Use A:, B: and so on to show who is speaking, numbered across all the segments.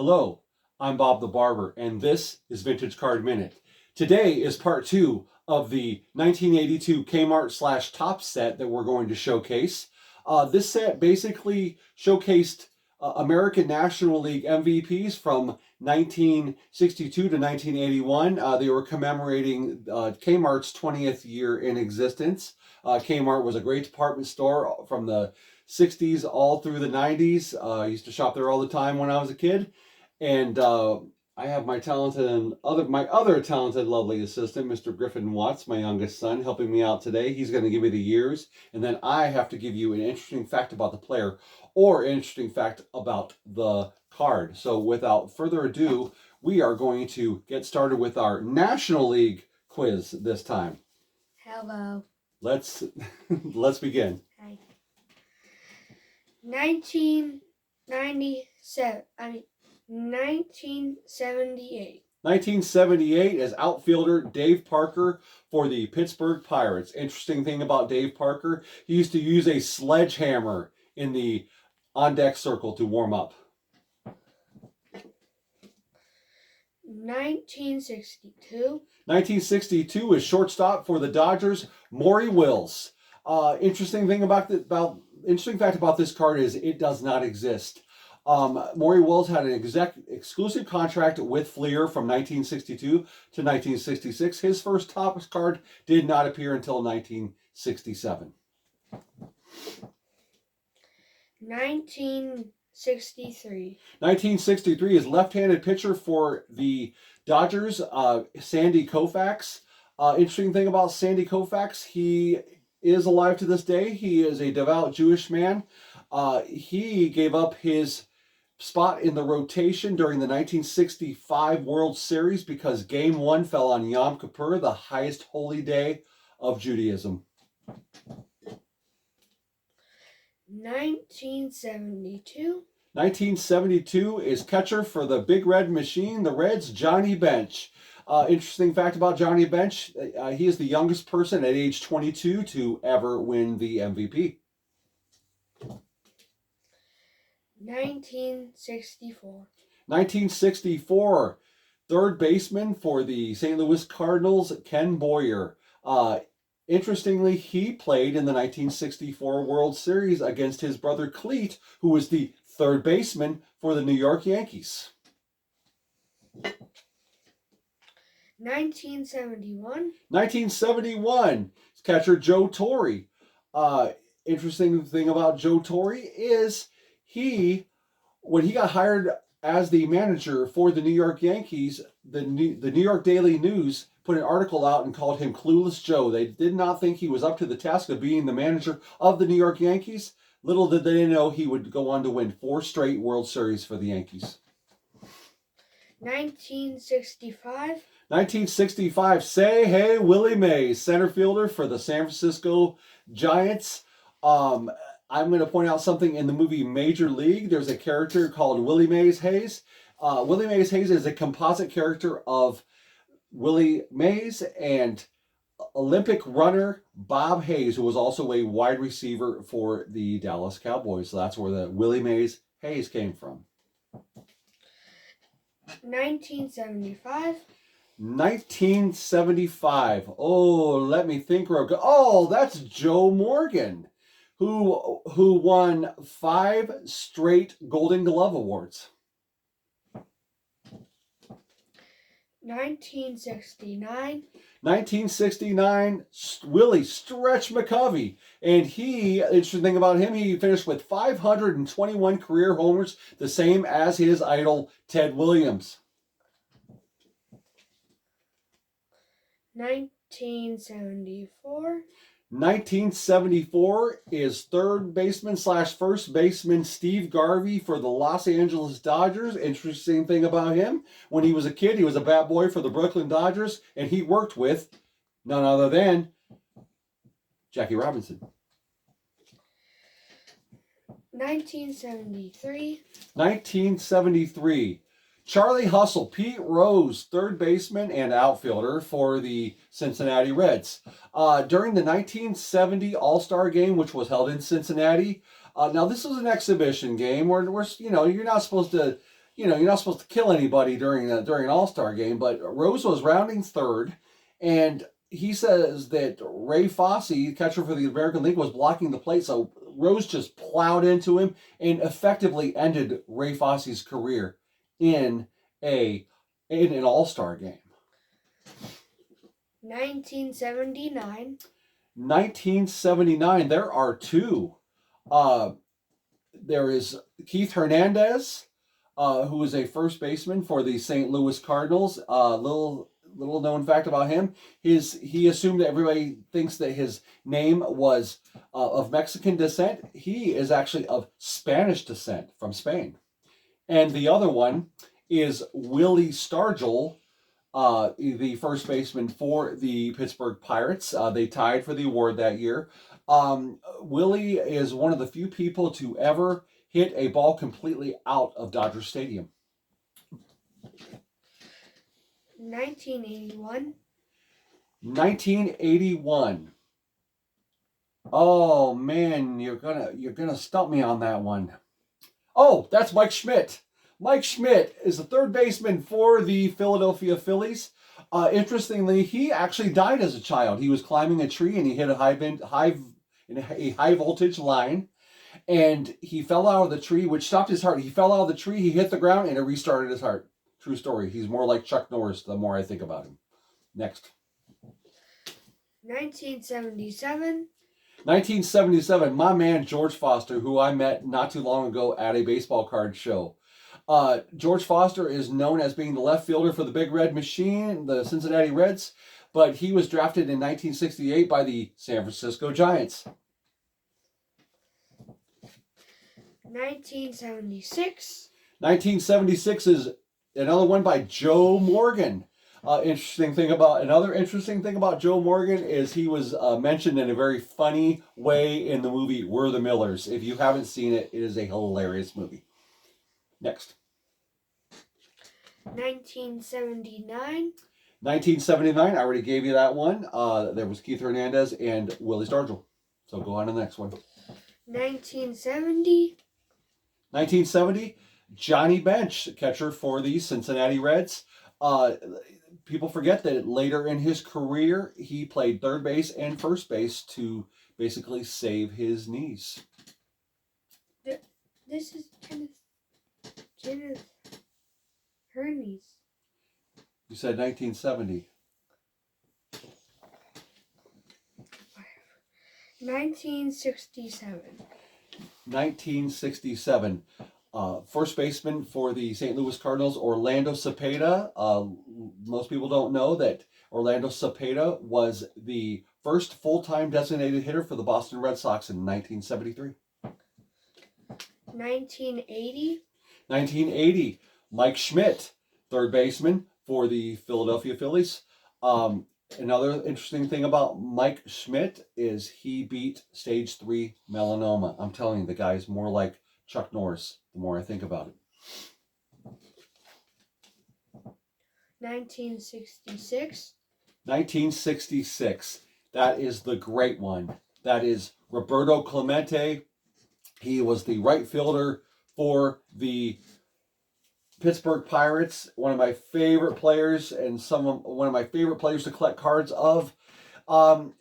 A: Hello, I'm Bob the Barber, and this is Vintage Card Minute. Today is part 2 of the 1982 Kmart slash Top set that we're going to showcase. This set basically showcased American National League MVPs from 1962 to 1981. They were commemorating Kmart's 20th year in existence. Kmart was a great department store from the 60s all through the 90s. I used to shop there all the time when I was a kid. And I have my other talented, lovely assistant, Mr. Griffin Watts, my youngest son, helping me out today. He's going to give me the years, and then I have to give you an interesting fact about the player or an interesting fact about the card. So without further ado, we are going to get started with our National League quiz this time.
B: Hello.
A: Let's begin.
B: Hi. 1978.
A: 1978 as outfielder Dave Parker for the Pittsburgh Pirates. Interesting thing about Dave Parker, he used to use a sledgehammer in the on-deck circle to warm up.
B: 1962.
A: 1962 is shortstop for the Dodgers, Maury Wills. Interesting fact about this card is it does not exist. Maury Wills had an exclusive contract with Fleer from 1962 to 1966. His first Topps card did not appear until 1967. 1963 is left-handed pitcher for the Dodgers, Sandy Koufax. Interesting thing about Sandy Koufax, he is alive to this day. He is a devout Jewish man. He gave up his spot in the rotation during the 1965 World Series because Game 1 fell on Yom Kippur, the highest holy day of Judaism.
B: 1972
A: is catcher for the Big Red Machine, the Reds, Johnny Bench. Interesting fact about Johnny Bench, he is the youngest person at age 22 to ever win the MVP.
B: 1964,
A: third baseman for the St. Louis Cardinals, Ken Boyer. Interestingly, he played in the 1964 World Series against his brother Cleet, who was the third baseman for the New York Yankees.
B: 1971,
A: catcher Joe Torre. Interesting thing about Joe Torre is when he got hired as the manager for the New York Yankees, the New York Daily News put an article out and called him Clueless Joe. They did not think he was up to the task of being the manager of the New York Yankees. Little did they know he would go on to win 4 straight World Series for the Yankees.
B: 1965,
A: say hey Willie Mays, center fielder for the San Francisco Giants. I'm going to point out something in the movie Major League. There's a character called Willie Mays Hayes. Willie Mays Hayes is a composite character of Willie Mays and Olympic runner Bob Hayes, who was also a wide receiver for the Dallas Cowboys. So that's where the Willie Mays Hayes came from.
B: 1975.
A: Oh, let me think. Oh, that's Joe Morgan, who won 5 straight Golden Glove Awards.
B: 1969,
A: Willie Stretch McCovey. And interesting thing about him, he finished with 521 career homers, the same as his idol, Ted Williams.
B: 1974
A: is third baseman slash first baseman Steve Garvey for the Los Angeles Dodgers. Interesting thing about him, when he was a kid, he was a bat boy for the Brooklyn Dodgers, and he worked with none other than Jackie Robinson.
B: 1973.
A: Charlie Hustle, Pete Rose, third baseman and outfielder for the Cincinnati Reds. During the 1970 All-Star Game, which was held in Cincinnati, now this was an exhibition game where you're not supposed to you're not supposed to kill anybody during an All-Star game, but Rose was rounding third, and he says that Ray Fosse, catcher for the American League, was blocking the plate, so Rose just plowed into him and effectively ended Ray Fosse's career in an All-Star game.
C: 1979.
A: 1979, there are two. There is Keith Hernandez, who is a first baseman for the St. Louis Cardinals. Little known fact about him is he assumed that everybody thinks that his name was of Mexican descent. He is actually of Spanish descent from Spain. And the other one is Willie Stargell, the first baseman for the Pittsburgh Pirates. They tied for the award that year. Willie is one of the few people to ever hit a ball completely out of Dodger Stadium.
C: 1981.
A: 1981. Oh man, you're gonna stump me on that one. Oh, that's Mike Schmidt. Mike Schmidt is the third baseman for the Philadelphia Phillies. Interestingly, he actually died as a child. He was climbing a tree and he hit a high voltage line, and he fell out of the tree, which stopped his heart. He fell out of the tree, he hit the ground, and it restarted his heart. True story. He's more like Chuck Norris the more I think about him. Next.
C: 1977.
A: 1977, my man George Foster, who I met not too long ago at a baseball card show. George Foster is known as being the left fielder for the Big Red Machine, the Cincinnati Reds, but he was drafted in 1968 by the San Francisco Giants.
C: 1976.
A: 1976 is another one by Joe Morgan. Another interesting thing about Joe Morgan is he was mentioned in a very funny way in the movie We're the Millers. If you haven't seen it, it is a hilarious movie. Next.
C: 1979.
A: 1979, I already gave you that one. There was Keith Hernandez and Willie Stargell. So go on to the next one.
C: 1970.
A: 1970, Johnny Bench, catcher for the Cincinnati Reds. People forget that later in his career, he played third base and first base to basically save his knees.
C: This is Kenneth Hermes.
A: You said 1970.
C: 1967.
A: 1967. First baseman for the St. Louis Cardinals, Orlando Cepeda. Most people don't know that Orlando Cepeda was the first full-time designated hitter for the Boston Red Sox in 1973.
C: 1980.
A: 1980, Mike Schmidt, third baseman for the Philadelphia Phillies. Another interesting thing about Mike Schmidt is he beat stage 3 melanoma. I'm telling you, the guy's more like Chuck Norris the more I think about it.
C: 1966.
A: 1966. That is the great one. That is Roberto Clemente. He was the right fielder for the Pittsburgh Pirates. One of my favorite players and one of my favorite players to collect cards of.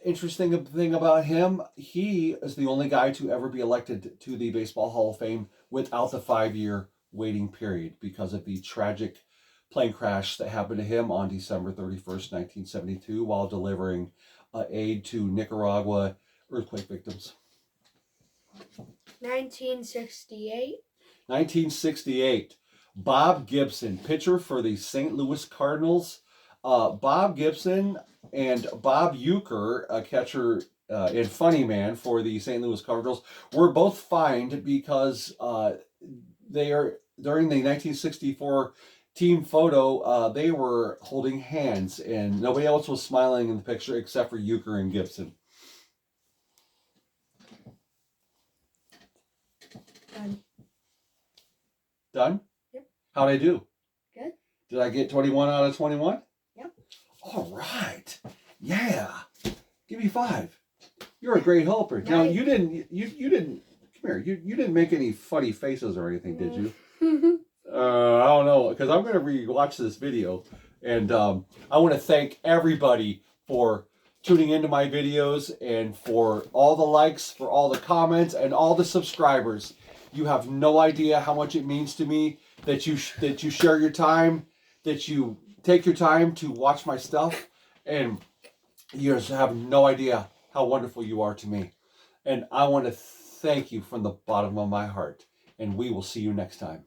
A: Interesting thing about him, he is the only guy to ever be elected to the Baseball Hall of Fame without the 5-year waiting period because of the tragic plane crash that happened to him on December 31st, 1972 while delivering aid to Nicaragua earthquake victims.
C: 1968.
A: 1968. Bob Gibson, pitcher for the St. Louis Cardinals. Bob Gibson and Bob Uecker, a catcher and funny man for the St. Louis Cardinals, were both fined because they are during the 1964 team photo. They were holding hands, and nobody else was smiling in the picture except for Uecker and Gibson.
C: Done.
A: Done?
C: Yep.
A: How'd I do?
C: Good.
A: Did I get 21 out of 21?
C: Yep.
A: All right. Yeah. Give me 5. You're a great helper.
C: Nice.
A: Now you didn't come here. You didn't make any funny faces or anything, did you? because I'm going to re-watch this video. And I want to thank everybody for tuning into my videos and for all the likes, for all the comments, and all the subscribers. You have no idea how much it means to me that you share your time, that you take your time to watch my stuff, and you just have no idea how wonderful you are to me. And I want to thank you from the bottom of my heart. And we will see you next time.